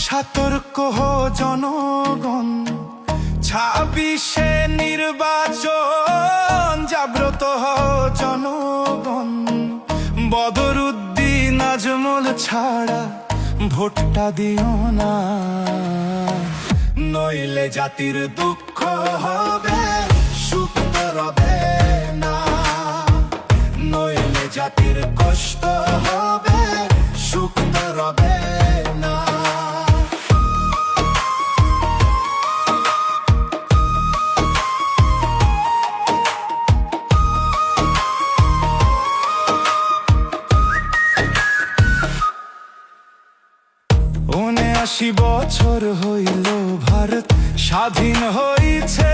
সতর্ক হো জনগণ, 26শে নির্বাচন, জাগ্রত হো জনগণ। বদরুদ্দিন আজমল ছাড়া ভোটটা দিও না, নইলে জাতির দুঃখ হবে, সুখ তো রবে না। নইলে জাতির কষ্ট হবে, সুখ তো রবে না। ঊনআশি বছর হইল ভারত স্বাধীন হইছে,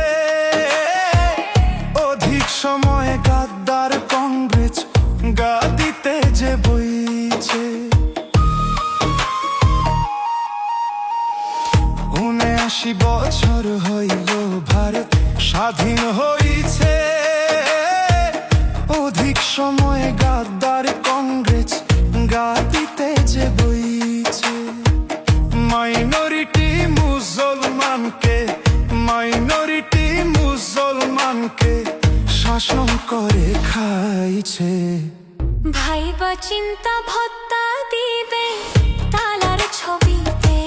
অধিক সময় গাদ্দার কংগ্রেস গাদিতে যে বইছে। ৭৯ বছর হইল ভারত স্বাধীন হইছে, অধিক সময় গাদ্দার কংগ্রেস গাদিতে যে বইছে। মাইনরিটি মুসলমানকে শাসন করে খাইছে। ভাইবা চিন্তা ভত্তা দিবে তালার ছবিতে,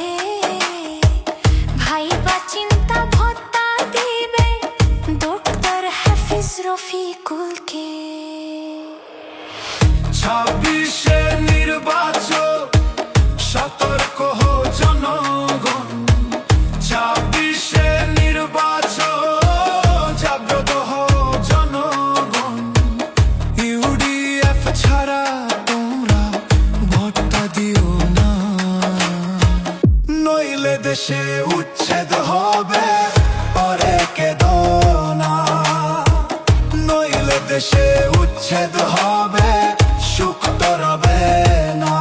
ভাইবা চিন্তা ভত্তা দিবে ডক্টর হাফিজ রফিকুলকে। 26শে নির্বাচন, সতর্ক হো জনগণ। 26শে নির্বাচন, জাগ্রত হো জনগণ। ইউডিএফ ছাড়া তোমরা ভোটটা দিও না, নইলে দেশে উচ্ছেদ হবে, পরে কেঁদো না। নইলে দেশে উচ্ছেদ হবে, সুখ তো রবে না।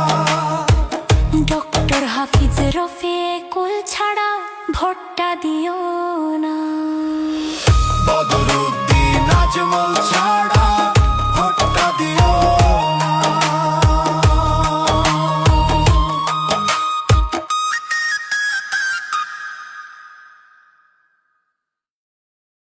ডক্টর হাফিজ রফিকুল ছাড়া ভোটটা দিও